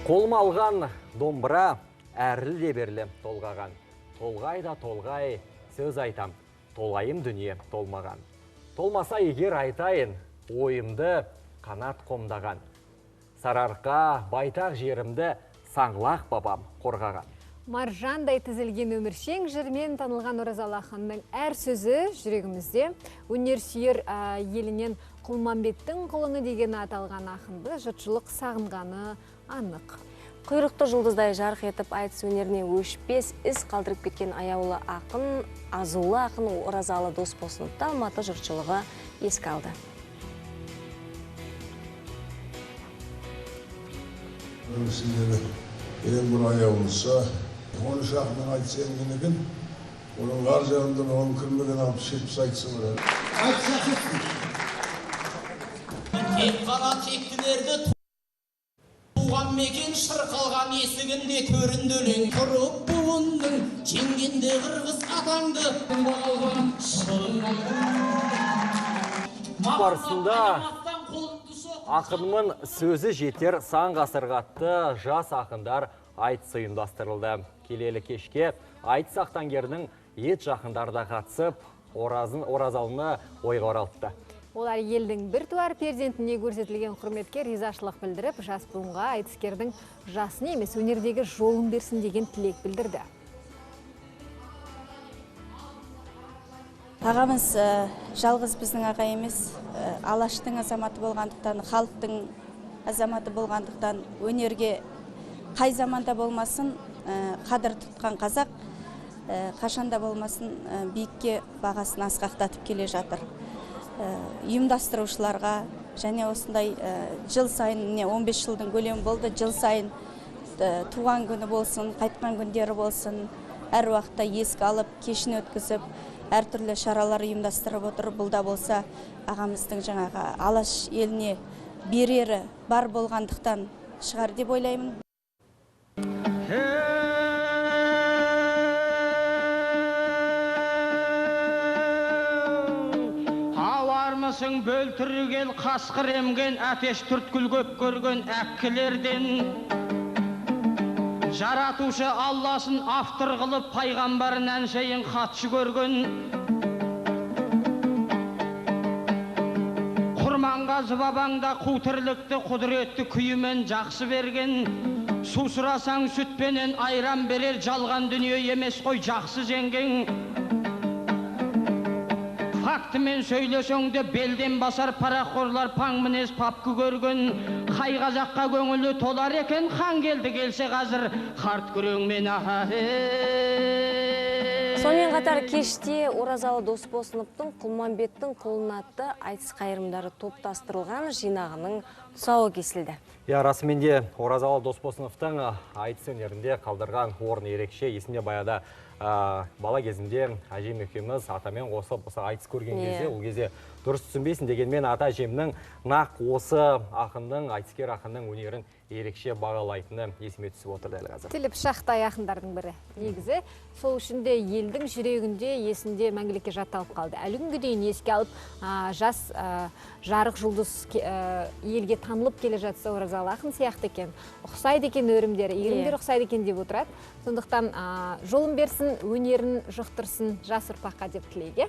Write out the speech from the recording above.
Қолыма алған домбыра әріл де берлі толғаған. Толғай да толғай сөз айтам, толғайым дүние толмаған. Толмаса егер айтайын, ойымды қанат қомдаған. Сарарқа байтақ жерімді саңлақ бабам қорғаған. Маржандай тізілген өміршең жырмен танылған Оразалы ақынның әр сөзі жүрегімізде. Өнерсүйер елінен Құлманбеттің құлыны деген аталған ақынды жұртшылық сағынғаны анық. Құйрықты жұлдыздай жарқ етіп айтыс өнеріне өшпес із қалдырып кеткен аяулы ақын, азулы ақын Оразалы Досбосыновты Алматы жұртшылығы еске алды. Өмірсіндегі ең бір аяулысы, 13 ақынның айтыс енген екен, оның ар жағында оған кірмеген 60-70 айтысы бар. Тек қана тектілерді туған мекен шырқалған есігінде төрінде өлең тұрып буындың жеңгенде қырғыз атаңды Барысында ақынның сөзі жетер сан ғасырға атты жас ақындар айтысы ұйымдастырылды. Келелі кешке айтыс ақтаңгерінің ет жақындары да қатысып, Оразалыны ойға оралтты. Олар елдің бір туар перзентіне көрсетілген құрметке ризашылық білдіріп, жас буынға айтыскердің жасын емес өнердегі жолын берсін деген тілек білдірді. Ағамыз жалғыз біздің аға емес, Алаштың азаматы болғандықтан, халықтың азаматы болғандықтан, өнерге қай заманда болмасын қадір тұтқан қазақ, қашанда болмасын биікке бағасын асқақтатып келе жатыр. Ұйымдастырушыларға және осындай жыл сайын 15 жылдың көлемі болды, жыл сайын туған күні болсын, қайтқан күндері болсын, әр уақытта еске алып, кешін өткізіп, әртүрлі шаралар ұйымдастырып отыр. Бұл да болса ағамыздың жаңағы Алаш еліне берері бар болғандықтан шығар деп ойлаймын. Бөлтірген қасқыр емген әтеш түрткіл көп көрген әккілерден жаратушы Алласын автор қылып пайғамбарын әншейін хатшы көрген Құрманғазы бабаңда қу тірлікті құдіретті күйімен жақсы берген сусырасаң сүтпенен айран берер жалған дүние емес қой жақсы жеңген Фактімен сөйлесеңде белден басар парақорлар паң мінез папкы көрген қай қазаққа көңілі толар екен хан келді келсе қазір қарт күреңмен Сонымен қатар кеште Оразалы Досбосыновтың Құлманбеттің құлыны атты айтыс қайырымдары топтастырылған жинағының тұсауы кесілді. Расымен де Оразалы Досбосыновтың айтыс өнерінде қалдырған орны ерекше. Есімде баяда бала кезімде әжем екеуміз атамен қосып айтыс көрген кезде, ол кезде дұрыс түсінбейсің дегенмен ата әжемнің нақ осы ақынның, айтыскер ақынның өнерін ерекше бағалайтыны есіме түсіп отыр дәл қазір. Тілі пышақтай ақындардың бірі. Негізі сол үшін де елдің жүрегінде есінде мәңгілікке жатталып қалды. Әлі күнге дейін еске алып, жас жарық жұлдыз елге танылып келе жатса Оразалы ақын сияқты екен. Ұқсайды екен өрімдері, иірімдер ұқсайды екен деп отырады. Сондықтан жолын берсін, өнерін жұқтырсын жас ұрпаққа деп тілейге.